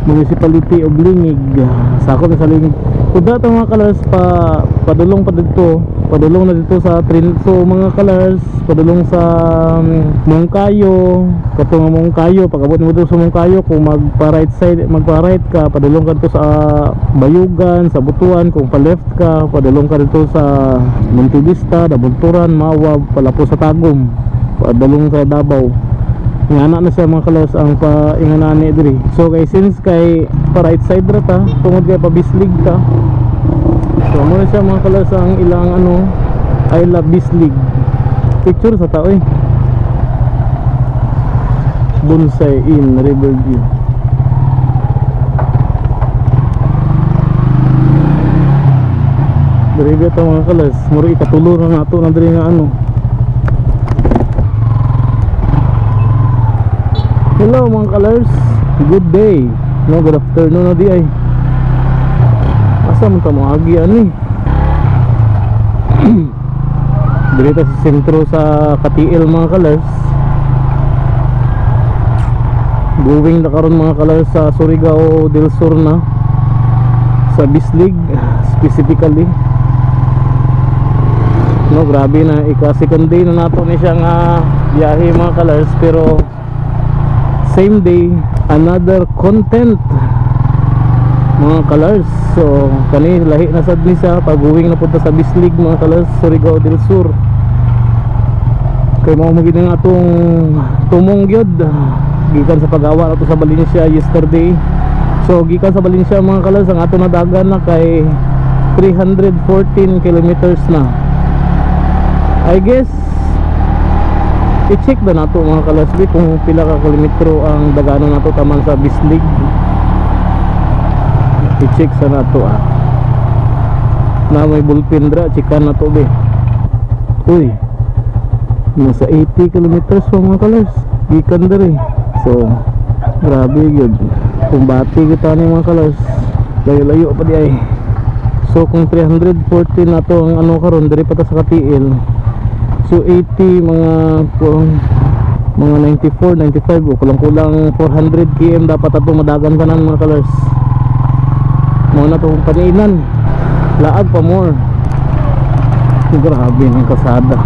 Municipality of Lingig. Sakop na sa Lingig. Kuda ito mga colors padulong pa dito. Padulong na dito sa so mga colors padulong sa Mongkayo. Katong Mongkayo, pagabot mo dito sa Mongkayo, kung magpa-right side, magpa-right ka, padulong ka dito sa Bayugan, sa Butuan. Kung pa-left ka, padulong ka dito sa Montevista, Dabunturan, Mawab, palapo sa Tagum, padulong sa Davao. Ingana na siya mga colors ang painganan ni diri. So kay since kay pa right side ra ta, tungod kay pa Bislig ka. So mo na siya mga colors ang ilang I love Bislig. Picture sa tao Bonsai in Riverview. Diri bita mga colors, muro ikatulo na nato na diri nga Hello mga colors, good day. No, good afternoon na di ay. Asa man ta mo agi Dito sa sentro sa Katiil mga colors. Going na karon mga colors sa Surigao del Sur na. Sa Bislig specifically. No, grabe na ika-second day na nato ni siya nga biyahe mga colors, pero same day another content mga colors. So kani lahi na sad ni siya pag-uwing na punta sa Bislig mga colors, Surigao del Sur. Kay mo magid nga atong tumong gyud gikan sa pag-awa nato sa Valencia yesterday. So gikan sa Valencia mga colors ang ato na dagan na kay 314 kilometers na. I guess i-check na nato mga kalasbi kung pila ka kilometro ang daganon nato taman sa Bislig. I-check sa nato na may bullpen dra, checkan nato be. Uy, nasa 80 kilometers pa mga kalas gikan diri. So grabe yun, kung bati kita ni mga kalas, layo-layo pa di ay. So kung 314 nato ang karon diri pa ta sa Katiil, so 80 mga 94, 95 o kulang-kulang 400 km dapat ato madagan kanan mga colors. Mo na to paniinan. Laag pa more. Grabe ng kalsada.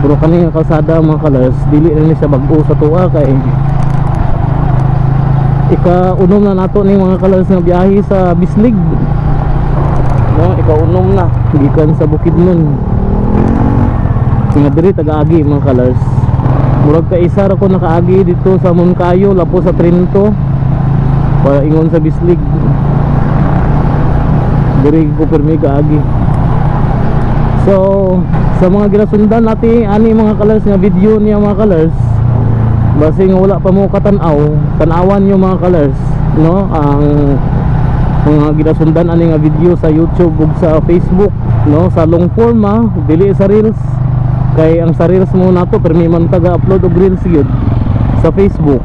Pero kanina kalsada mga colors, dili na ni siya bag-o sa tuwa kay ika-unom na nato ni mga colors nga biyahe sa Bislig. No, ika-unom na gikan sa Bukidnon nga diri taga-agi mga colors. Murag ka isa ra ko nakaagi dito sa Moncayo, lapo sa Trinto para ingon sa Bislig. Diri ko permi kaagi. So sa mga ginasundan natin ani mga colors nga video niya mga colors, basi nga wala pa mo katanaw, tanawan nyo mga colors, no, ang mga ginasundan ani nga video sa YouTube ug sa Facebook, no, sa long form dili sa reels. Kay ang sa reels mo nato permi man taga-upload og reels gyud sa Facebook.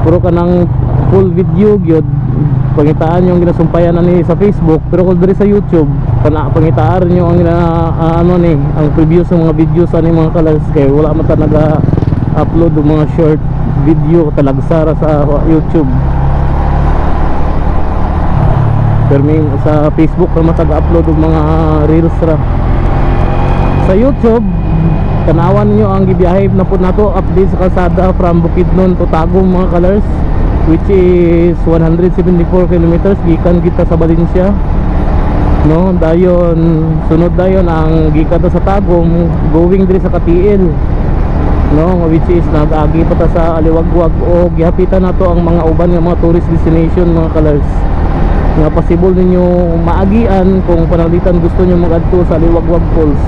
Pero kanang full video gyud pangitaan yung ginasumpayan ani sa Facebook, pero kung diri sa YouTube pangitaan nyo ang ang preview sa mga videos ani mga colors, kay wala man ta naga-upload og mga short video talagsara sa YouTube. Permi sa Facebook pa mataga-upload og mga reels ra. Sa YouTube tanawan nyo ang gibiyahe na po nato update sa kalsada from Bukidnon to Tagum mga colors, which is 174 kilometers gikan kita sa Valencia, no. Dayon sunod dayon ang gikan ta sa Tagum going diri sa Katiil, no, which is nag-agi pa ta sa Aliwagwag o gihapitan nato ang mga uban nga mga tourist destination mga colors nga possible ninyo maagian kung panalitan gusto nyo mag-adto sa Aliwagwag Falls,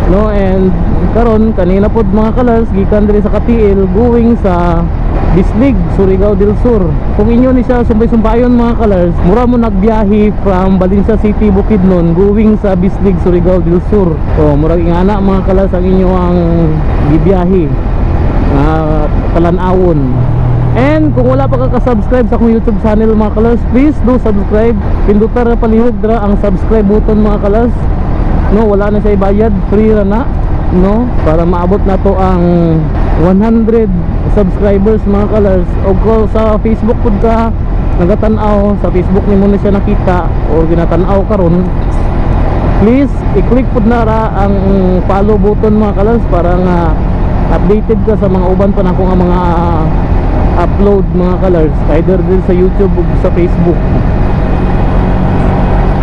no. And karon kanina pod mga colors gikan diri sa Katiil going sa Bislig, Surigao del Sur. Kung inyo ni siya sumbay-sumbayon mga colors, mura mo nagbiyahe from Valencia City, Bukidnon going sa Bislig, Surigao del Sur. So murag ingana mga colors ang inyo ang gibiyahe talan-awon. And kung wala pa ka-subscribe sa akong YouTube channel mga colors, please do subscribe. Pindutan na palihog dra ang subscribe button mga colors, no. Wala na siya ibayad, free ra na, no, para maabot na to ang 100 subscribers mga colors. O kung sa Facebook pud ka nagatanaw, sa Facebook nimo na siya nakita o ginatanaw karon, please i-click pud na ra ang follow button mga colors para nga updated ka sa mga uban pa nako nga mga upload mga colors, either din sa YouTube o sa Facebook.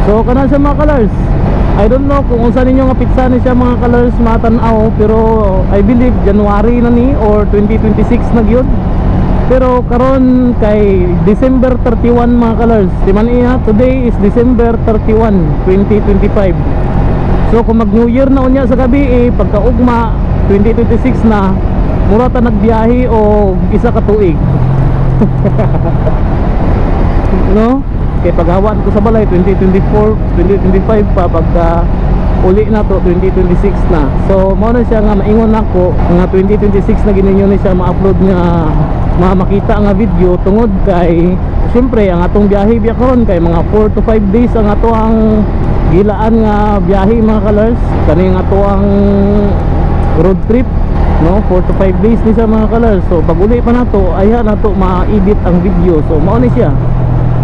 So kana siya mga colors, I don't know kung unsa ninyo nga pitsa ni siya mga colors matanaw, pero I believe January na ni or 2026 na gyud. Pero karon kay December 31 mga colors, timan iya today is December 31, 2025. So kung mag New Year na unya sa gabi pagkaugma 2026 na, mura ta nagbiyahe o isa ka tuig. No? Kay paghawaan ko sa balay 2024, 2025 pa pagka uli na to 2026 na. So mao na siya nga maingon nako nga 2026 na gininyo ni siya ma-upload nga makita nga video tungod kay syempre ang atong biyahe biya karon kay mga 4 to 5 days ang ato ang gilaan nga biyahe mga colors. Kani nga ato ang road trip, no, 4 to 5 days ni siya mga colors. So pag uli pa nato aya nato ma-edit ang video. So mao ni siya.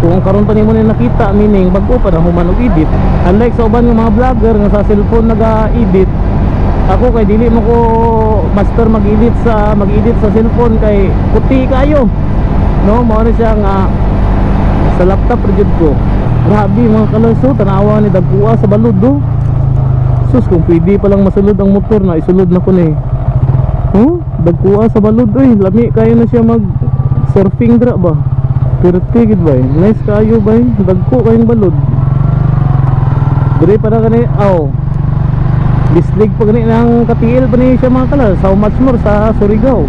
Kung karon pa nimo ni nakita, meaning bago pa na human og edit. Unlike sa uban nga mga vlogger nga sa cellphone naga-edit, ako kay dili mo ko master mag-edit sa cellphone kay puti kayo. No, mao ni siya nga sa laptop project ko. Grabe mga colors, so tanawa ni dagkuha sa balod do. Sus, kung pwede pa lang masulod ang motor na isulod na ko ni. Dagkuha sa balod oy, lami kayo na siya mag surfing dra ba. Pertigid ba? Nice kayo ba? Dagko kayong balod. Diri para kani, bislig pa gani ng katiil pa ni siya mga colors. How much more sa Surigao?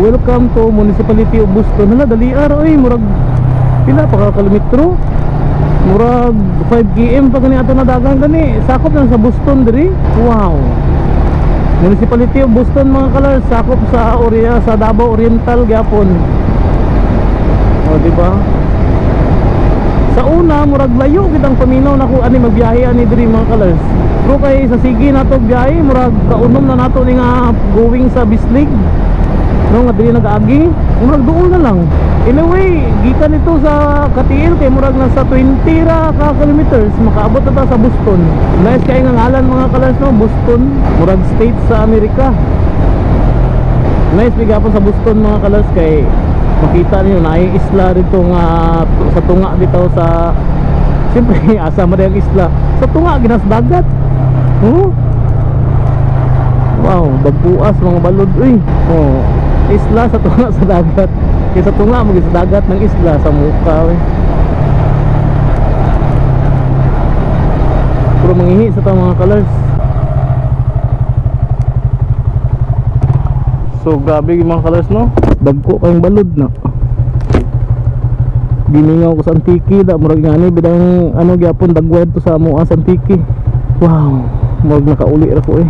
Welcome to Municipality of Buston. Hala, dali araw murag pila pa ka kilometro. Murag 5 km pa gani ato na dagang gani. Sakop lang sa Buston diri. Wow. Municipality of Buston mga colors, sakop sa sa Davao Oriental gyapon. O di ba? Sa una murag layo gid ang paminaw nako ani magbiyahe ani diri mga colors. Pero kay sa sige nato biyahe murag kaunom na nato ni nga going sa Bislig. No, nga dili nag-agi, murag duol na lang. Anyway, gikan ito sa Katiil kay murag nasa 20 ra ka kilometers makaabot na ta sa Buston. Nice kay nga ngalan mga colors no, Buston, murag state sa Amerika. Nice bigapon sa Buston mga colors kay makita niyo na ay isla dito nga sa tunga bitaw sa siyempre asa man ang isla sa tunga ginas dagat. Wow, bagbuas mga balod isla sa tunga sa dagat. Kaya sa tunga mo sa dagat ng isla sa muka Pero mangihi sa ta mga colors. So grabe yung mga colors no. Dagko kayong balod na. Giningaw ko sa Antiki da murag ngani bidang ano gyapon dagwed to sa amoa sa Antiki. Wow, murag nakauli ra ko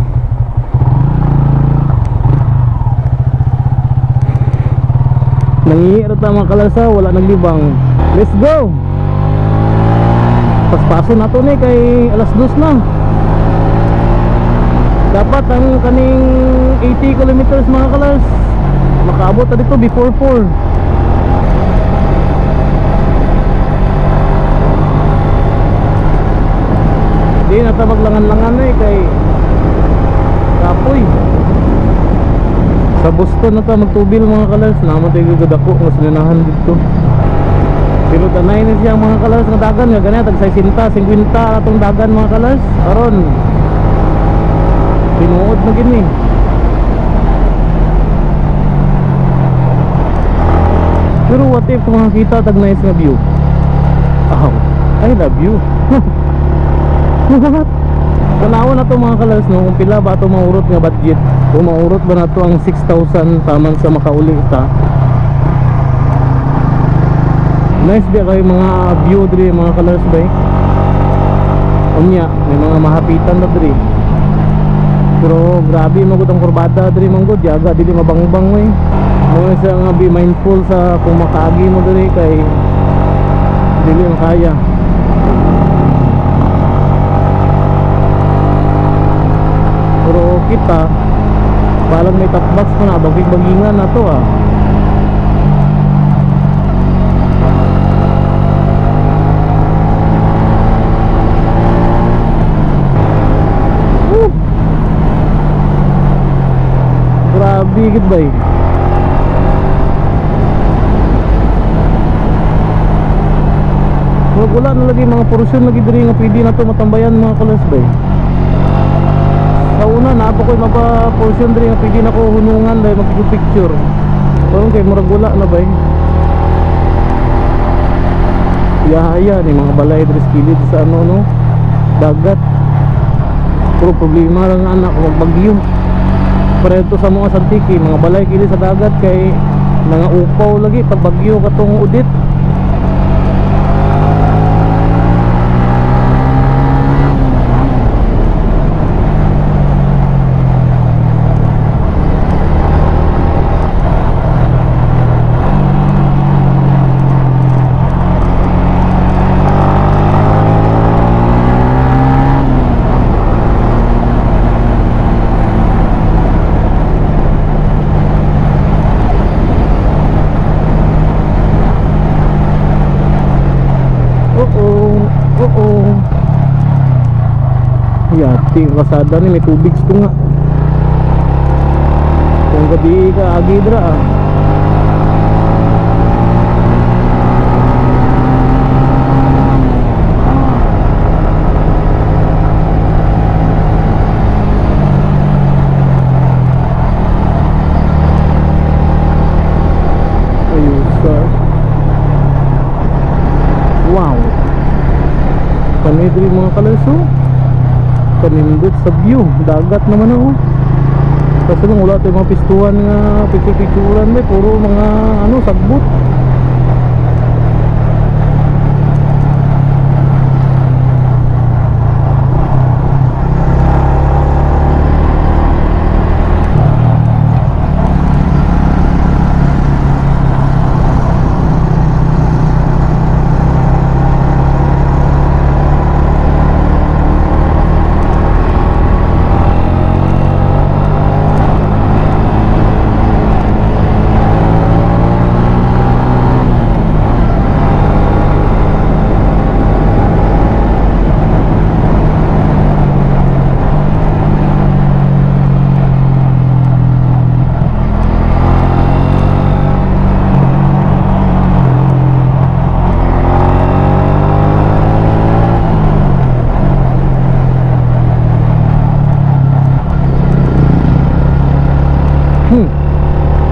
Nangihi ra ta mga kalarsa, wala naglibang. Let's go. Paspaso na to ni kay alas 2 na. Dapat ang kaning 80 kilometers mga kalars makaabot na dito before 4. Di natabag langan-langan kay kapoy. Sa Buston na ta magtubil mga kalars, naman tayo gadako nga sinanahan dito. Pero tanay na siya mga kalars nga dagan nga ganyan tag 60, 50 atong dagan mga kalars. Karon pinuod na gini. Pero what if kung makakita tag nice nga view? I love you. Tanawan na to mga kalars no, kung pila ba ito maurot nga budget. Kung maurot ba na to ang 6,000 taman sa makauli ita. Nice ba kayo mga view diri mga kalars ba Unya, may mga mahapitan na diri. Pero grabe magud ang kurbada diri manggod, yaga dili mabangbang we. Mo siya nga be mindful sa kung makaagi mo diri kay dili makaya. Pero kita balang may top box pa na baging-bagingan na to ah. Grabe gid bay. Wala na lagi mga portion lagi diri nga pwede na to matambayan mga kalas bay. Sa una na ako ko'y mapa-portion diri nga pwede na ko hunungan dahil magpicture. Pero kay murag wala na bay. Yaya ni mga balay diri skilid sa ano no dagat. Pero problema lang anak magbagyo. Pareto sa mga santiki, mga balay kili sa dagat kay nangaupaw lagi pag bagyo katong udit. Yati kasada ni may tubig ito nga. Kung gabi ka agidra ah. Ayun sir. Wow. Panidri mga kalaso. Panindot sa view, dagat naman oh. Kasi nung wala tayong mga pistuhan nga picture-picturean may puro mga ano sagbot.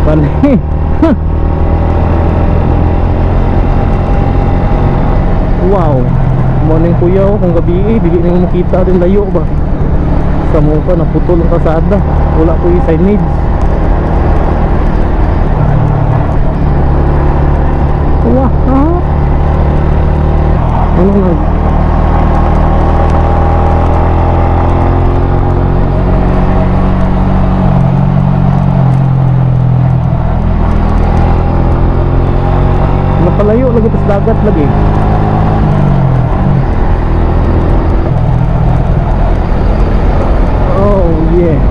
Panay. Wow. Morning kuya oh, kung gabi dili na makita rin layo ba. Sa mukha naputol ang kasada. Wala ko yung signage. Wow. Ano na? Napalayo lagi pas dagat lagi. Oh yeah.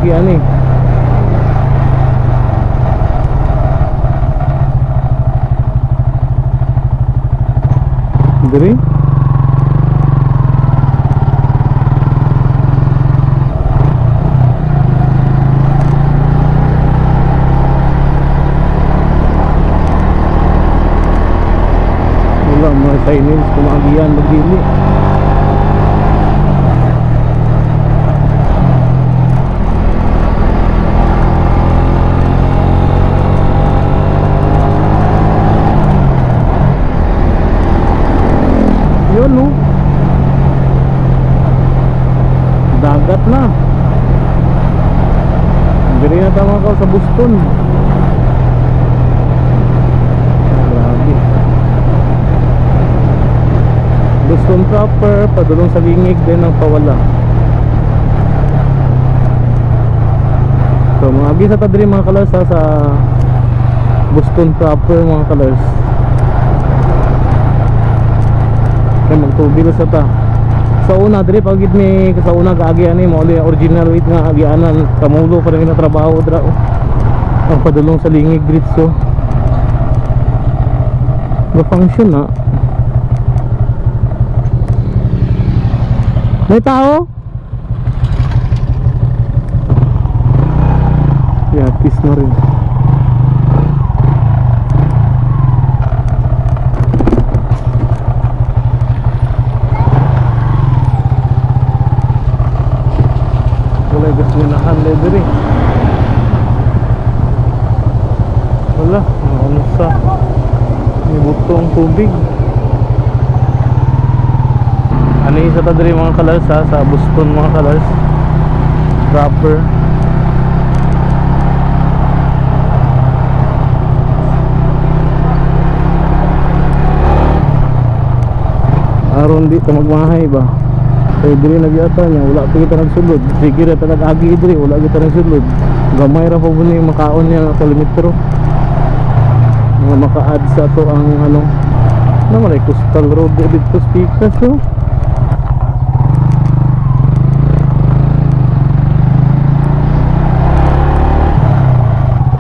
agi ani. Diri wala mga signage kumagian magdili. Yun no, dagat na. Diri na tama ko sa Boston. Grabe. Boston proper, padulong sa lingig din ang pawala. So mga bisa ta diri mga kalars sa Boston proper mga kalars. Kaya magtubil sa ta. Sa una diri pagid mi sa una kaagyan ni mo original weight nga agyanan kamulo pa rin na trabaho dra. Ang padulong sa lingig dritso. Ga function na. May tao? Yatis na rin. Wala gas minahan library. Wala, ano sa may butong tubig. Ano isa ta diri mga kalars sa Boston mga kalars proper. Aron di ta magmahay ba. Kaya diri nagyata niya wala pa kita nagsulod. Sige ra ta nag-agi diri wala kita nagsulod. Gamay ra pa po ni makaon niya kilometro. Mga maka-add sa to ang ano naman ay coastal road dito speakers so.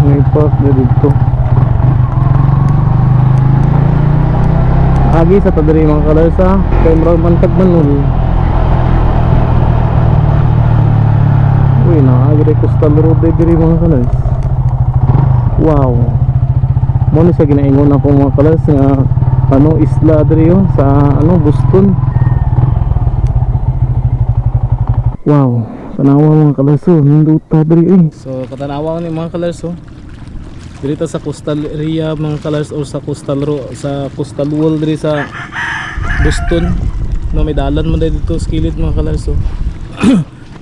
May park na dito. Agi sa tadiri mga kalars ha. Kay murag mantag manul. Uy, naagri coastal road diri mga kalars. Wow. Mo ni sa ginaingon ako mga kalars nga ano isla diri yo sa ano Boston. Wow. Tanawa mga kalars oh, ninduta diri eh. So katanawa ni mga kalars oh. Dito sa coastal area mga kalars or sa coastal wall diri sa Boston. No may dalan man dito sa kilid mga kalars oh.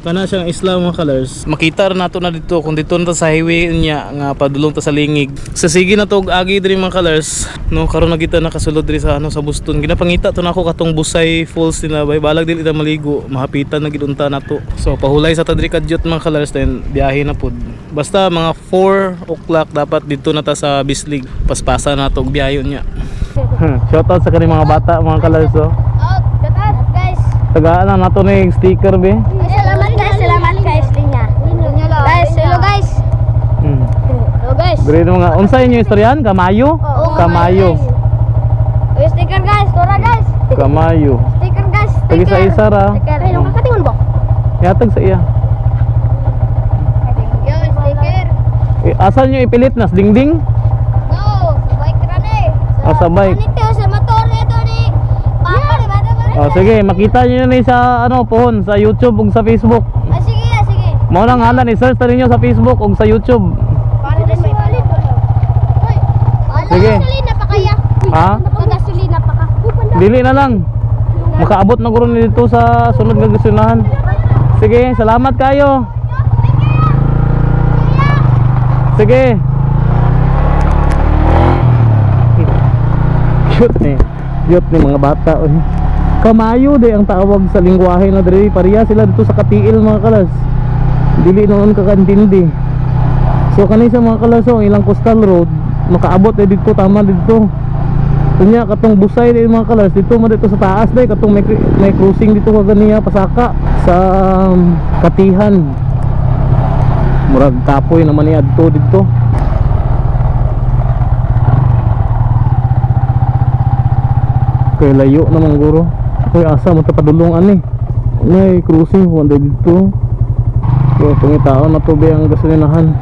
Kana siyang isla mga kalars. Makita ra nato na dito kung dito na sa highway niya nga padulong ta sa lingig. Sa sige na to agi diri mga kalars. No karon na kita nakasulod diri sa ano sa Boston. Ginapangita to nako katong Busay Falls nila bay balag dili ta maligo. Mahapitan na gid unta nato. So pahulay sa ta diri kadyot mga kalars then biyahe na pud. Basta mga 4 o'clock dapat dito na ta sa Bislig. Paspasa na to og biyayon niya. Shoutout sa kani mga bata mga kalars oh. Oh, shoutout guys. Tagaan na nato ni sticker be. Salamat guys linya. Guys, hello guys. Hello guys. Diri mga unsay inyo istoryan? Kamayo? Kamayo. Uy, sticker guys, tora guys. Kamayo. Sticker guys. Tagi sa isa ra. Ay, nung kakatingon ba? Yatag sa iya. Yo, sticker. Asan nyo ipilit nas dingding? No, sabay ka na eh. Sa bike. Nito sa motor nito ni. Papa ni bata ba? Sige, makita nyo ni sa ano pohon sa YouTube ug sa Facebook. Ah, sige, sige. Mao lang ngalan i-search ta ninyo sa Facebook ug sa YouTube. Para din may palit. Hoy. Sige. Gasolina pa kaya? Ha? Gasolina pa ka. Dili na lang. Makaabot na guro ni dito sa sunod nga gasinahan. Sige, salamat kayo. Sige. Cute ni. Cute ni mga bata. Oy. Kamayo de ang tawag sa lingwahe na diri. Pareha sila dito sa Katiil mga kalas. Dili noon kakantindi. So kanay sa mga kalas ang ilang coastal road makaabot dito tama dito. Kunya katong Busay din mga kalas dito mo dito sa taas day katong may cruising dito ka ganiya pasaka sa Katihan. Murag kapoy naman ni adto dito. Kay layo naman guro. Kay asa mo ta padulongan ni. Nay cruising wanda dito. So pangitaon na to ba ang gasolinahan.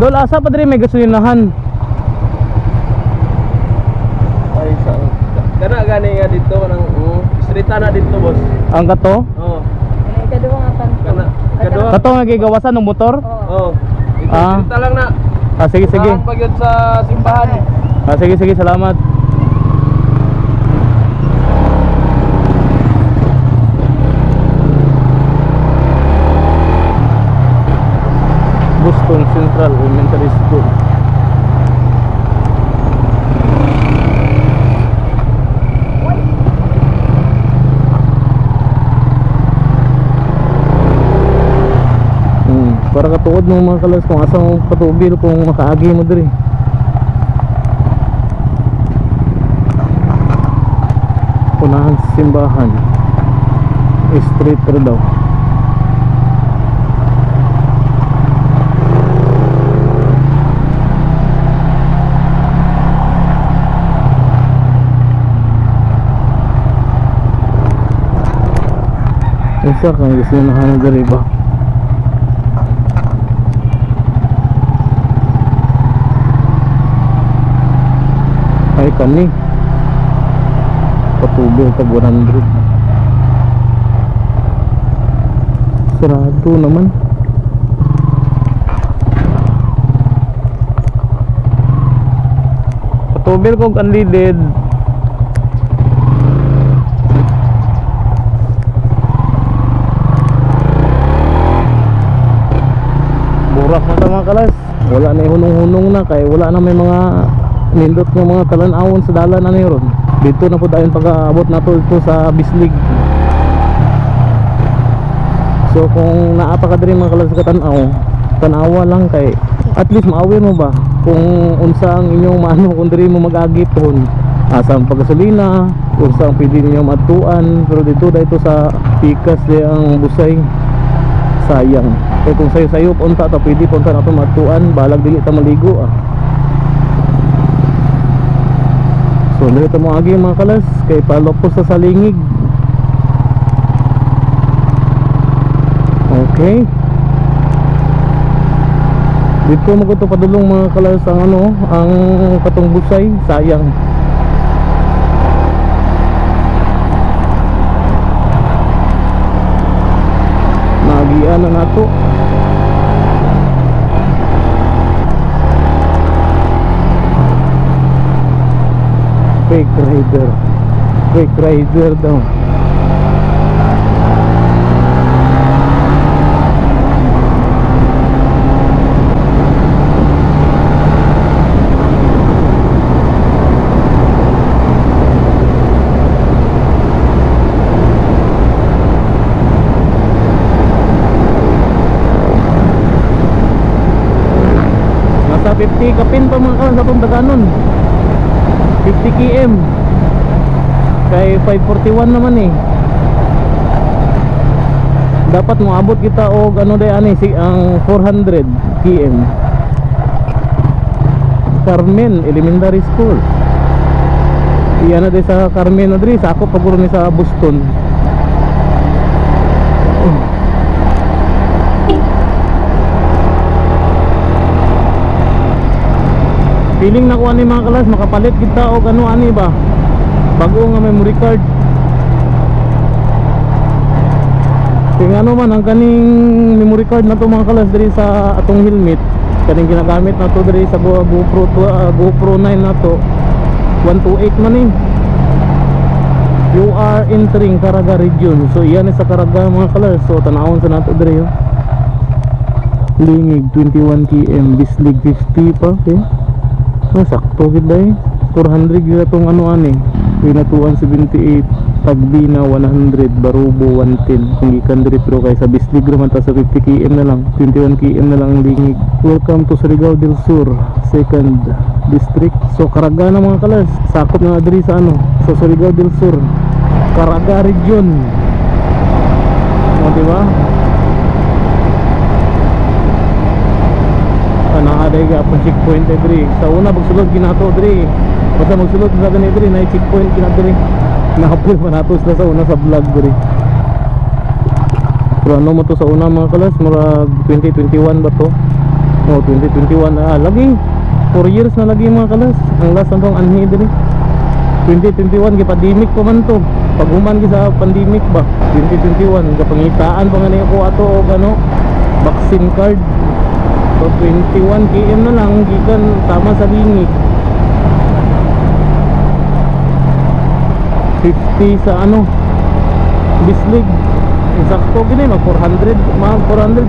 Dol, asa pa diri may gasolinahan? Ay, sa kana gani nga dito nang streeta na dito, boss. Ang kato? Oo. Ikaduha nga pan. Kana kadua. Kato nga gigawasan ng motor? Oo. Ito Ah. streeta lang na. Ah, sige sige. Saan pag yun sa simbahan. Ah, sige sige, salamat. Boston Central Elementary School. Para katuod ng mga kalas kung asa mo patubil kung makaagi mo diri. Punahan sa simbahan. Street pero daw. Isa kang gusto na hanap diri ba? Ay kani patubil tag 100. Sarado naman. Patubil kog unleaded. Burak na mga kalas. Wala na hunong-hunong na kay wala na may mga nindot ng mga talan-awon sa dalan na ron. Dito na po dayon pag-aabot na to ito sa Bislig. So kung naapa ka diri mga kalas sa Katanaw, tanawa lang kay at least maawin mo ba kung unsa ang inyong maano kung diri mo mag-agipon. Asang paggasolina, unsa ang pwede ninyo matuan, pero dito dahito sa Pikas di ang busay. Sayang. Kaya kung sayo-sayo punta ta pwede punta na ito matuan, balag dili ta maligo ah. So dito mo agi mga kalas kay palopos sa salingig. Okay. Dito mo ko to padulong mga kalas ang ano, ang katong busay, sayang. Nagian na nato. Fake rider daw. Nasa 50 kapin pa mga kalas atong daganon. 50 km kay 541 naman eh. Dapat moabot kita og ano day ani si ang 400 km. Carmen Elementary School. Iyan na day sa Carmen na diri sa ako paguro ni sa Boston. Feeling na ko ani mga kalas makapalit kita og ano ani ba bago nga memory card. Kaya ano man ang kaning memory card na to mga kalas diri sa atong helmet kaning ginagamit na to diri sa GoPro 9 na to 128 man eh. You are entering Caraga region. So iyan sa Caraga mga kalas. So tanawon sa nato diri yo. Lingig 21 km, Bislig 50 pa okay. Sakto gid day 400 gid atong ano ani pinatuan 78. Tagbina 100, Barubo 110. Kung gikan diri pero kay sa Bislig man ta sa 50 km na lang, 21 km na lang ang lingig. Welcome to Surigao del Sur, 2nd District. So Caraga na mga kalas, sakop na diri sa ano, sa Surigao del Sur, Caraga Region. O diba? Naaday ka po checkpoint diri. Sa una pagsulod ginato diri. Basta magsulod sa ganito diri, na checkpoint ginato diri. Nakapil pa nato sila sa una sa vlog diri. Pero ano mo to sa una mga kalas, mura 2021 ba to? O 2021 lagi 4 years na lagi mga kalas. Ang last na tong anhi diri 2021 pandemic pa man to. Pag human sa pandemic ba 2021 kapangitaan pa nga niya ko ato o ano vaccine card. So 21 km na lang gikan tama sa lingig. 50 sa ano Bislig. Insakto gini mag 400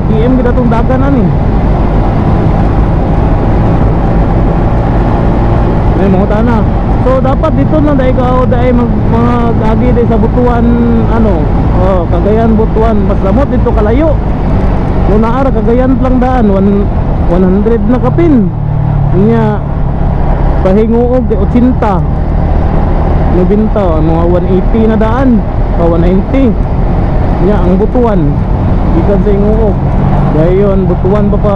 km kita tong daganan eh. May mga tana. So dapat dito na dahil ka dahil mga agi dahil sa Butuan ano, Cagayan Butuan, mas lamot dito kalayo. Muna ara Cagayan lang daan 100 na kapin. Nya pahinguog 80. Nabinta mga 180 na daan, 190. Nya ang Butuan gikan sa Hinguog. Dayon Butuan pa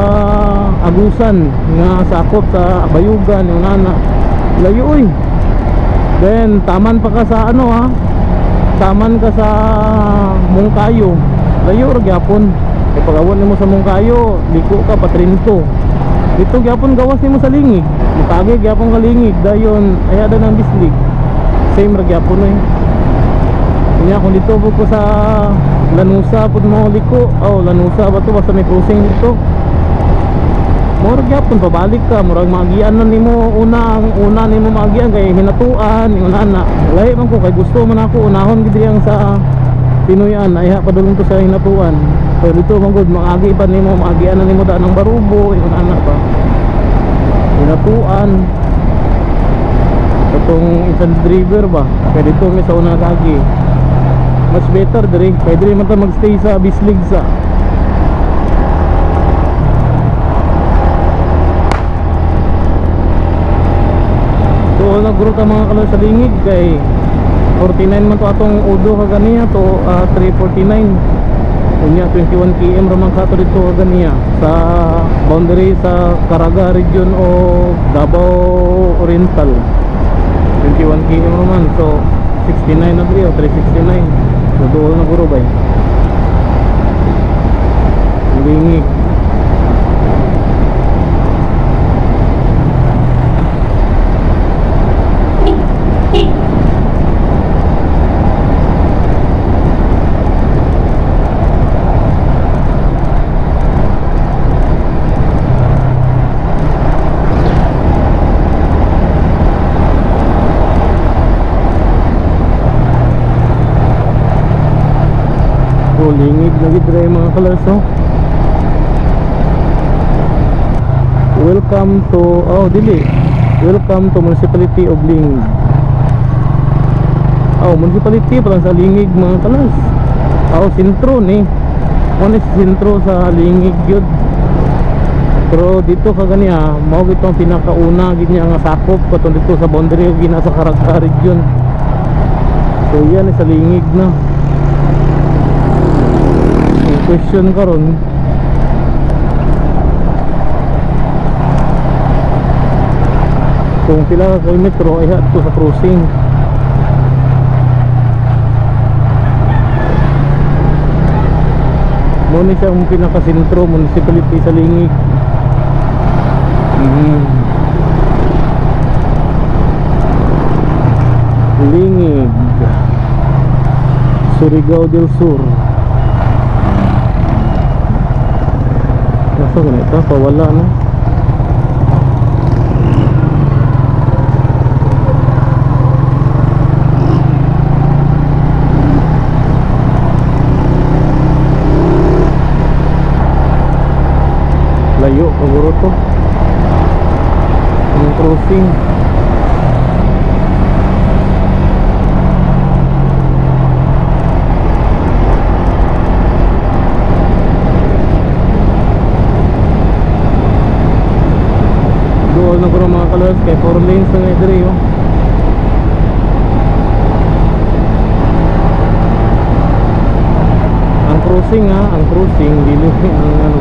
Agusan nga sakop sa Bayugan yung nana. Layo oy. Then taman pa ka sa ano ha. Taman ka sa Mungkayo. Layo ra gyapon. Kay pag-awon nimo sa Mungkayo, liko ka patrinto. Dito gyapon gawas nimo sa Lingig. Mutagi gyapon ka Lingig dayon ay ada ng Bislig. Same ra gyapon oy. Nya kung dito po sa Lanusa pud mo liko. Lanusa ba to basta may crossing dito. Murag yapon pabalik ka, murag maagian na nimo ang una nimo maagian kay hinatuan yung ana. Lahi man ko kay gusto man ako unahon gid yang sa Pinoyan ay padulong to sa hinatuan. So dito man gud maagi pa nimo maagian na nimo daan ng Barubo yung ana ba. Hinatuan. Itong isang driver ba kay dito may sa una kagi. Mas better diri kay diri man ta magstay sa Bislig sa nagruta mga kalor sa Lingig kay 49 man to atong udo kaganiya to 349 unya 21 km ramang kato dito kaganiya sa boundary sa Caraga region o Davao Oriental 21 km raman so 69 na dito 369 so doon na guro bay Lingig. Lingig na gidre mga kalors no? Welcome to dili welcome to Municipality of Lingig. Municipality pa lang sa Lingig mga kalors. Sentro ni honest sentro sa Lingig yun. Pero dito kaganiya mao gitong pinakauna gid niya nga sakop katong dito sa boundary gina sa Caraga region. So yan sa Lingig na. Question karon kung pila ka kilometro ay ato sa crossing. Muna siya ang pinakasentro municipality sa Lingig. Lingig, Surigao del Sur. Nasa ganito, pawala no. Layo, paguro to. Ang crossing. colors kay 4 lanes na nga diri oh. Ang cruising dili ang ano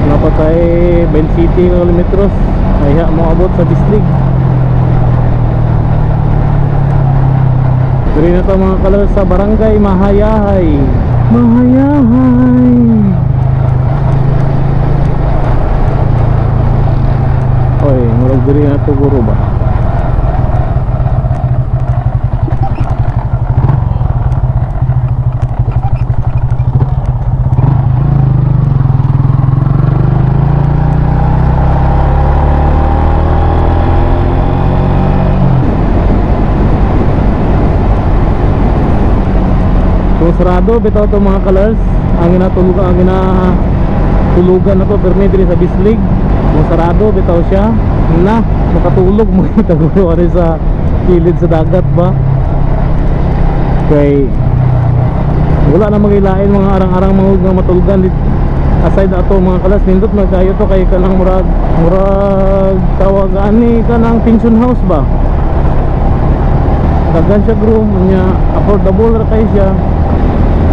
napatay 20 kilometers ay mo abot sa Bislig. Diri na to mga colors sa barangay Mahayahay. Oy, murag diri na to guro ba? Kung sarado bitaw to mga colors, ang ginatulugan na to permi diri sa Bislig. Kung sarado bitaw siya na makatulog mo taguro ari sa kilid sa dagat ba. Kay wala na magilain mga arang-arang mga matulgan dit aside ato mga colors nindot magkayo to kay kanang murag tawag ani kanang pension house ba. Daghan siya room nya affordable ra kay siya.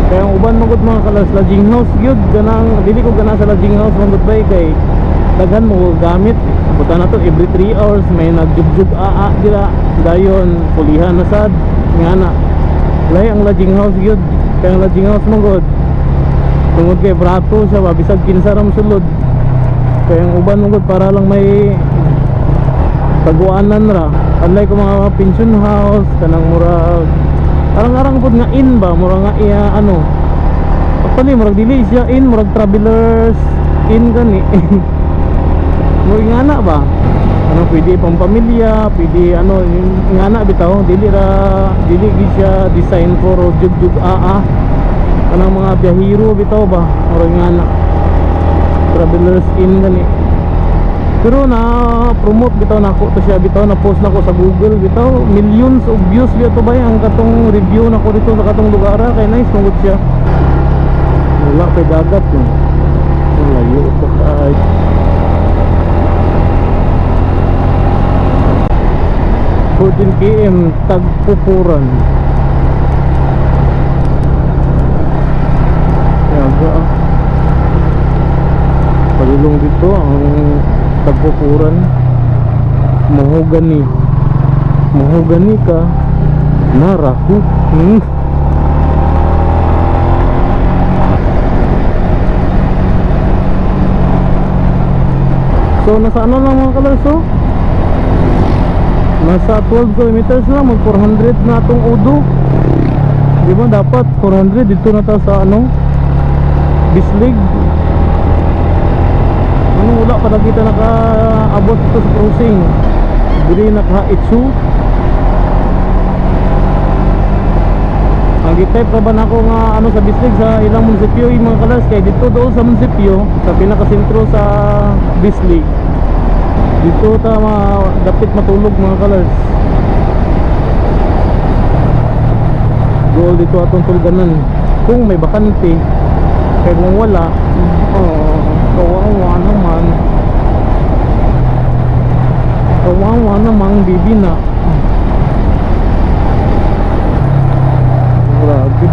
Kaya ang uban magud mga kalas lodging house gyud ganang dili ko gana sa lodging house magud bay kay daghan mo gamit buta na to every 3 hours may nagjug dira dayon pulihan na sad ngana lay ang lodging house gyud kaya ang lodging house magud tungod kay brato siya ba bisag kinsa ra sulod kaya ang uban magud para lang may taguanan ra unlike ko mga pension house kanang murag arang-arang pud nga in ba murag nga iya ano actually murag dili siya in murag travelers in gani murag ngana ba ano pwede pang pamilya pwede ano ngana bitaw dili gid siya design for jug kanang mga biyahero bitaw ba murag ngana travelers in gani. Pero na promote bitaw nako to siya bitaw na post nako sa Google bitaw millions of views biya to bay ang katong review nako dito sa katong lugar kay nice mangud siya. Wala kay dagat no. Layo pa kay. km Tagpupuran. Yaga palulong dito ang Tagpupuran. Mahogani ka naraku. So nasa ano lang mga kalarso? Nasa 12 kilometers lang, mag 400 na itong udo. Di ba dapat 400 dito na ta sa ano Bislig. Wala pa na kita nakaabot ito sa cruising. Dili naka-itsu. Ang gitype pa ba na ako nga ano sa Bislig sa ilang munisipyo yung mga kalas. Kaya dito doon sa munisipyo sa pinakasentro sa Bislig dito ta dapit matulog mga kalas. Goal dito atong tulganan kung may bakante. Kaya kung wala kawawa namang bibi na. Grabe.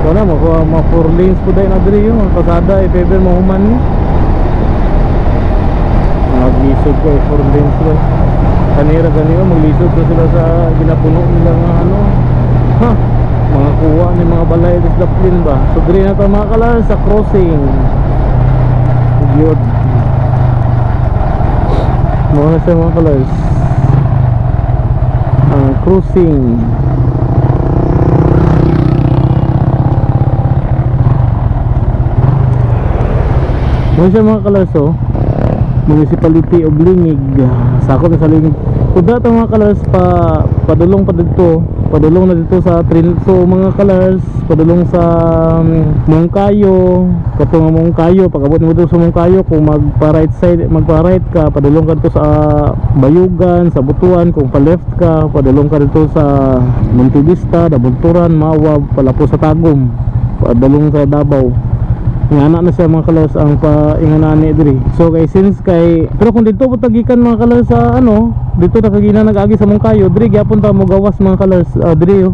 Wala mo ko mga 4 lanes po dahil na diri yung kasada if ever mahuman ni maglisod ko 4 lanes ko kanira ganito maglisod ko sila sa ginapuno nila nga ano mga kuha ni mga balay disdaplin ba. So diri na ito mga kalas sa crossing yun mga sa mga kalas ang cruising. Mga siya mga kalas municipality of Lingig sakop na sa Lingig kuda ito mga kalas padulong na dito sa train. So mga kalas padulong sa Mongkayo katong Mongkayo pagabot mo dito sa Mongkayo kung magpa-right ka padulong ka dito sa Bayugan sa Butuan kung pa-left ka padulong ka dito sa Montevista, Dabunturan, Mawab, palapos sa Tagum padulong sa Davao. ingana na siya mga colors ang painganani diri. So guys, since kay pero kung dito po tagikan mga colors sa dito na kagina nag-agi sa Mungkayo, diri gyapon ta mo gawas mga colors, diri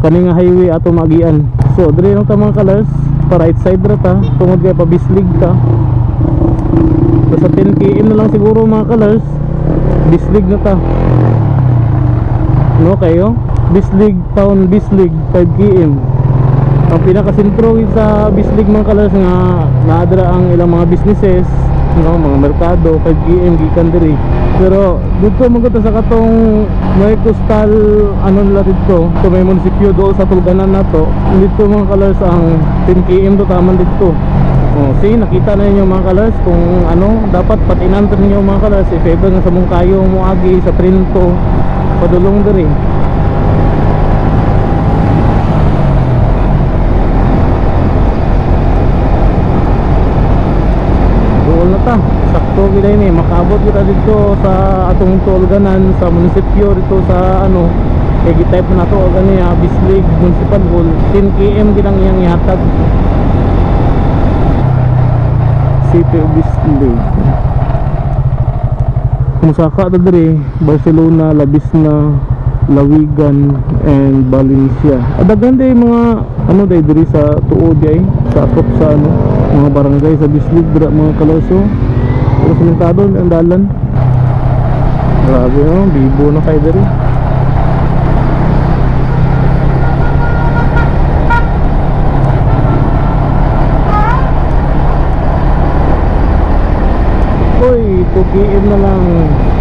kani nga highway ato maagian. So diri lang ta mga colors, pa right side ra ta tungod kay pa Bislig ta. So sa 10 km na lang siguro mga colors, Bislig na ta. No kayo? Bislig town, Bislig 5 km. Ang pinakasentro sa Bislig mga colors nga naadra ang ilang mga businesses, mga merkado 5 km gikan diri. Pero dito magto sa katong may coastal nila dito, so may munisipyo doon sa Tulganan nato. Dito mga colors ang 10 km to taman dito. See, nakita na ninyo mga colors kung dapat patinan ninyo mga colors if ever nga sa Mungkayo mo agi sa Trinto padulong diri. Doon na ta, sakto gila ini, makaabot kita dito sa atong Tulganan sa munisipyo dito sa type na to gani Bislig Municipal Hall. 10 km ginang iyang ihatag. City of Bislig. Kung saka ta diri, Barcelona, Labisna, Lawigan and Valencia. Daghan day mga day diri sa tuod ay sa atop sa mga barangay sa Bislig dira mga kaloso. Pero simentado ang dalan. Grabe bibo na kay diri. Oy, 2 km na lang.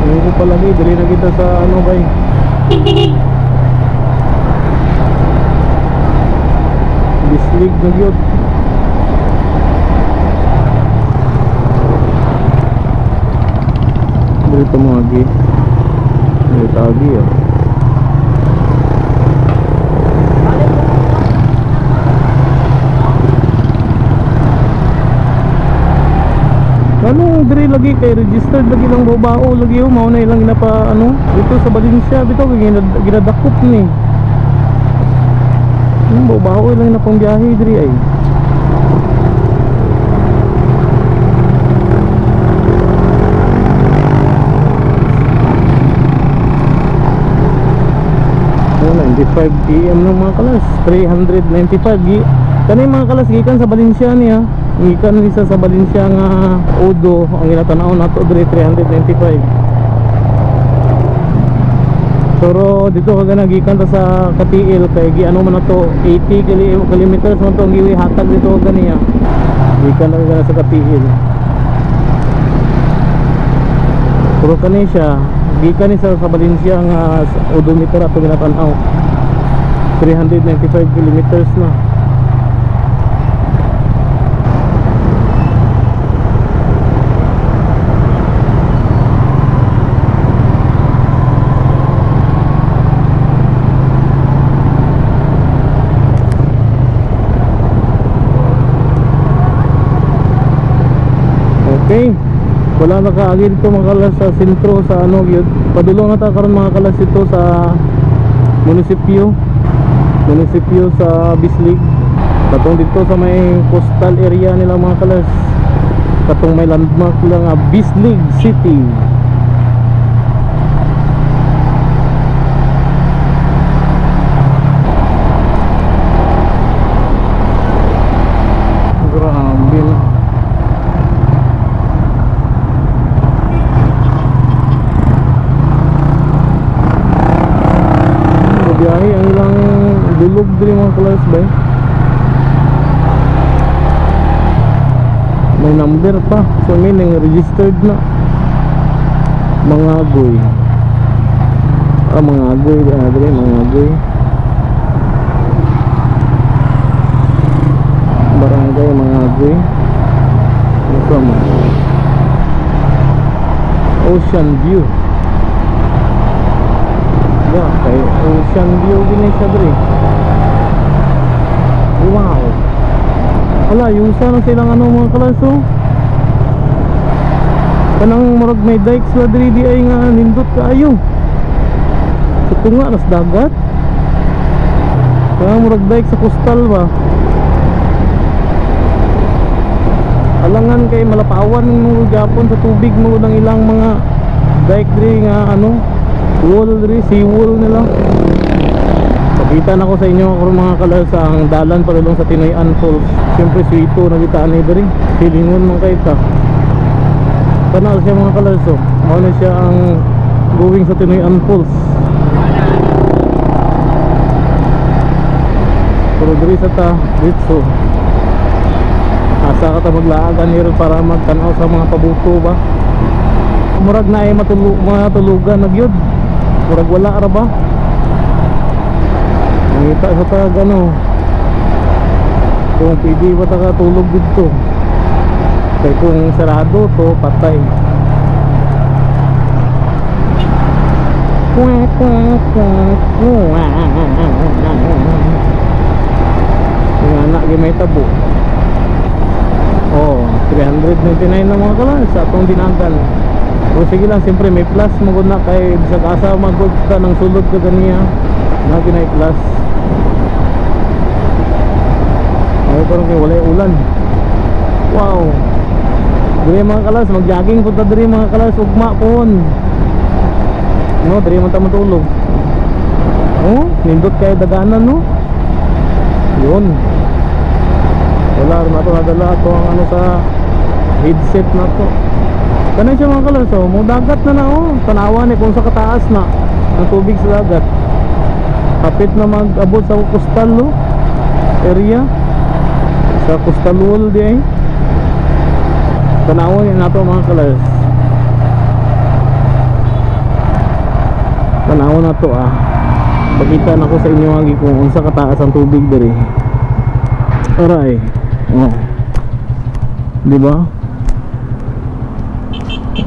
Ano ko pala diri na kita sa bay. Bislig na gyud. Dito mo agi. Dito agi diri lagi kay registered lagi lang babao lagi mao na ilang ginapa dito sa Valencia bitaw ginadakop ni. Babao ilang na pang biyahe diri ay. Oh, 95 km ng mga kalas, 395 kani mga kalas gikan sa Valencia niya. Gikan isa sa Valencia nga Odo ang ginatanaw nato diri 395. Pero dito kaga nagikan ta sa Katiil kay man nato 80 kilometers man to ang giwi hatag dito ganiya. Gikan na sa Katiil. Pero kani siya gikan isa sa Valencia nga odometer ato ginatanaw 395 kilometers na. Okay, wala na kaagi dito mga kalas sa sentro sa yun. Padulong na ta karon mga kalas ito sa munisipyo sa Bislig. Katong dito sa may coastal area nila mga kalas. Katong may landmark lang Bislig City. biyahe ang ilang dulog diri mga kalas ba. May number pa, so meaning registered na. Mga agoy. Mga agoy diri mga agoy. Barangay mga agoy. Ito mo. Ocean View. Ya, kay Ocean View gini siya diri. Wow. Wala, yusa na silang mga kalaso. Kanang murag may dikes la diri di ay nga nindot kaayo. Ito nga nas dagat. Kanang murag dike sa coastal ba. alangan kay malapawan mo gyapon sa tubig mo ng ilang mga dike diri nga ano wall diri, sea wall nila. Pakita na ko sa inyo kung mga kalas ang dalan palulong sa Tinoyan Falls. Siyempre suito nagitaan ni diri. Silingon mong kay ta. Kanal siya mga kalas. So, mao na siya ang going sa Tinoyan Falls. Pero diri sa ta dito. Asa ka ta maglaagan niro para magtanaw sa mga pabuto ba. Murag na ay mga tulugan nagyud. Murag wala ra ba? Ngita sa tag ano. Kung pwede ba ta katulog dito. Kaya kung sarado to patay. Yung anak may tabo. Oh, 399 na mga kalas sa atong dinagan. O sige lang, siyempre may plus magod na kay bisag asa magod ka ng sulod ka ganiya na kinay plus. Ay parang kay walay ulan. Wow. Diri mga kalas, mag-jogging punta diri mga kalas, ugma pon. No, diri man ta matulog. Oh, nindot kay daganan no. Yun. Wala rin ato nadala ato ang ano sa headset na to. Kanay siya mga kalas, oh, mo dagat na na oh. Tanawa ni kung sa kataas na ang tubig sa dagat. Kapit na mag-abot sa coastal no, area. Sa coastal wall di ay. Tanawa ni nato mga kalas. Tanawa na to ah. Pakita na ko sa inyo ang kung unsa kataas ang tubig diri. Aray. Oh. Di ba?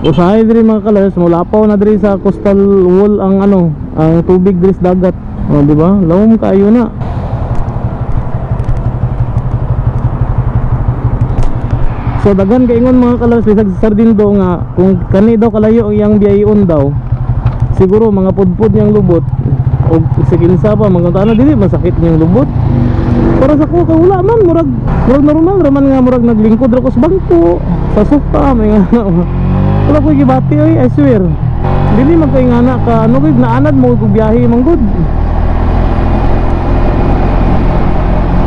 Usahay diri mga kalas, mulapaw na diri sa coastal wall ang ano, ang tubig diri sa dagat. Oh, di ba? Lawom kaayo na. So daghan kay ingon mga kalas bisag sa Sardindo nga kung kani daw kalayo ang iyang biyayon daw. Siguro mga pudpud niyang lubot o sikinsa pa mga ana dili masakit niyang lubot. Para sa ko wala man murag normal raman nga murag naglingkod ra ko sa bangko sa sofa may nga wala ko gibati oy I swear dili man kay ngana ka ano gid naanad mo kog biyahe man gud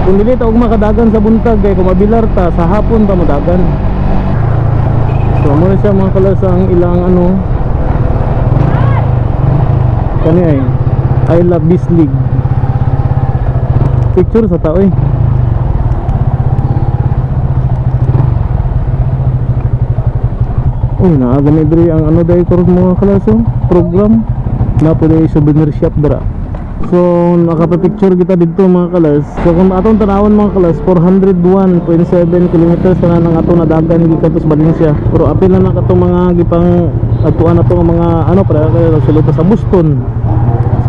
kung dili ta og makadagan sa buntag kay kung mabilar ta sa hapon ta madagan. So mo siya mga kalas ang ilang ano kani ay I love this league picture sa tao eh. Uy, naagami diri ang ano dahil karon mga kalaso program na po dahil souvenir shop dira. So nakapapicture kita dito mga kalas. So kung atong tanawon mga kalas 401.7 kilometers na nang atong nadagan gikan to sa Valencia. Pero apil na katong mga gipang atuan na to mga ano para kay sulod sa Boston.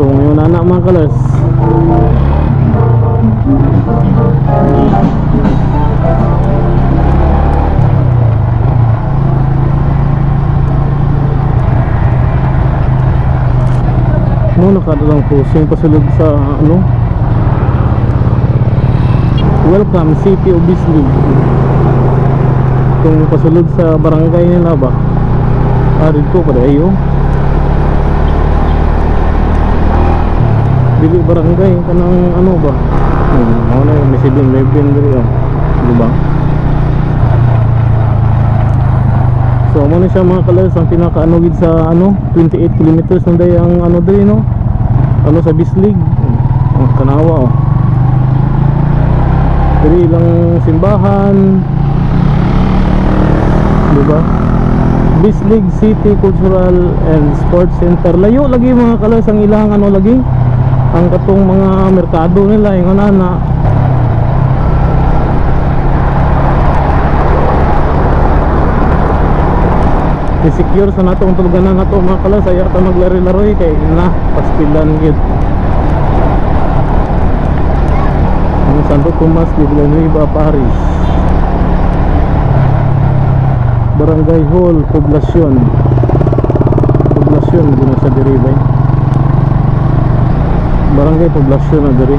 So ngayon na mga kalas. No, nakadalang crossing pasulod sa ano Welcome City of Bisley. Kung pasulod sa barangay nila ba dito pa dayo dili barangay kanang ano ba ano yung may 7-Eleven diri di ba? So mo na siya mga kalas ang pinakaanugid sa ano 28 kilometers nang day ang ano diri no ano sa Bislig Tanawa diri ilang simbahan di ba? Bislig City Cultural and Sports Center layo lagi mga kalas ang ilang ano lagi ang katong mga merkado nila yung ana i-secure sa natong tuluganan nato mga kalas ay ata maglari-laroy kay na pastilan gid ang Santo Tomas de Villanueva Paris Barangay Hall Poblasyon gina sa diri bay Barangay Poblasyon na diri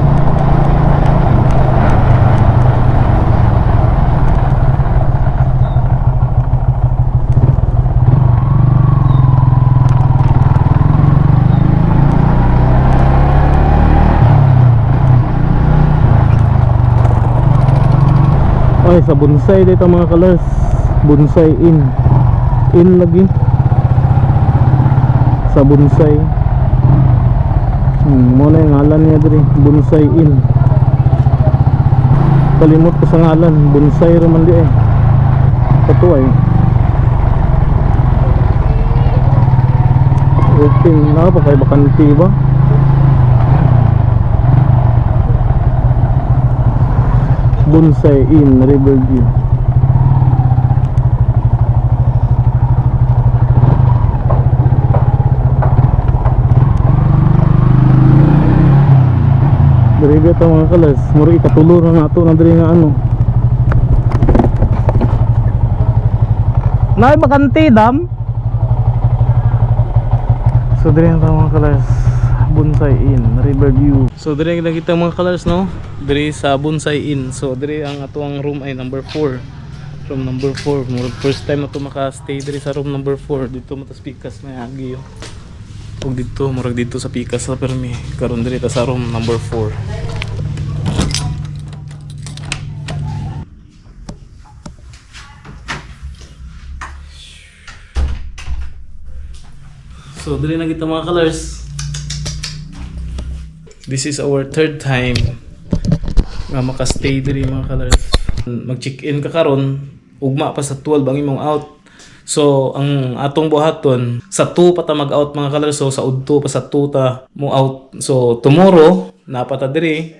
Ay, sa bonsai dito mga colors. Bonsai Inn. Inn lagi. Sa bonsai. Muna yung ngalan niya diri. Bonsai Inn. Kalimot ko sa ngalan. Bonsai raman di eh. Katuwa eh. Open na pa kay bakante ba? Bonsai Inn, Riverview. Dari beta mga kalas, mura ikatulor na nato na diri nga ano. Nay bakante dam. So diri ang mga kalas, Bonsai Inn, Riverview. So diri ang nakita mga kalas no, diri sa Bonsai Inn. So diri ang atuang room ay number 4. Room number 4. Murag first time na to maka-stay diri sa room number 4. Dito mo tas pikas may agi yo. Ug dito murag dito sa pikas sa permi. Karon diri ta sa room number 4. So dili na kita mga colors. This is our third time nga maka-stay diri mga colors. Mag-check-in ka karon, ugma pa sa 12 ang imong out. So ang atong buhaton sa 2 pa ta mag-out mga colors. So sa udto pa sa 2 ta mo out. So tomorrow napata diri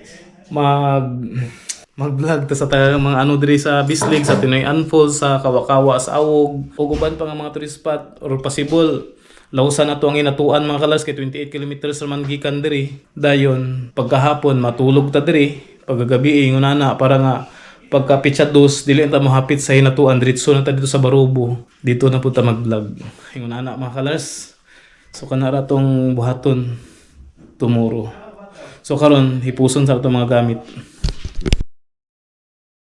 mag-vlog ta sa mga ano diri sa Bislig, sa Tinoy-an Falls, sa Kawakawa, sa Awog, ug uban pa nga mga tourist spot or possible lawsan na to ang inatuan mga kalas kay 28 kilometers naman gikan diri. Dayon pagkahapon matulog ta diri, paggabi ngunana para nga pagka pitsados dili ta mohapit sa hinatuan diretso na ta dito sa Barubo. Dito na pud ta mag-vlog. Ngunana mga kalas. So kanara tong buhaton tomorrow. So karon hipuson sa ato mga gamit.